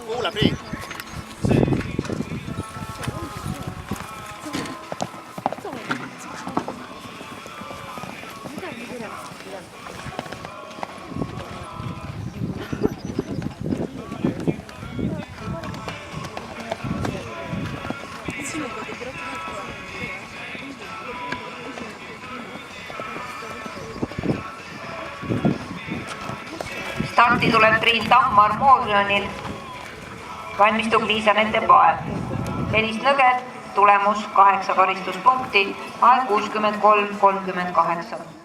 Kuule, Priit. Starti tuleb Priit Tammar Moolionil, valmistub Liisa-Nete Paev. Meelis Nõge, tulemus 8 karistuspunkti, aeg 63.38.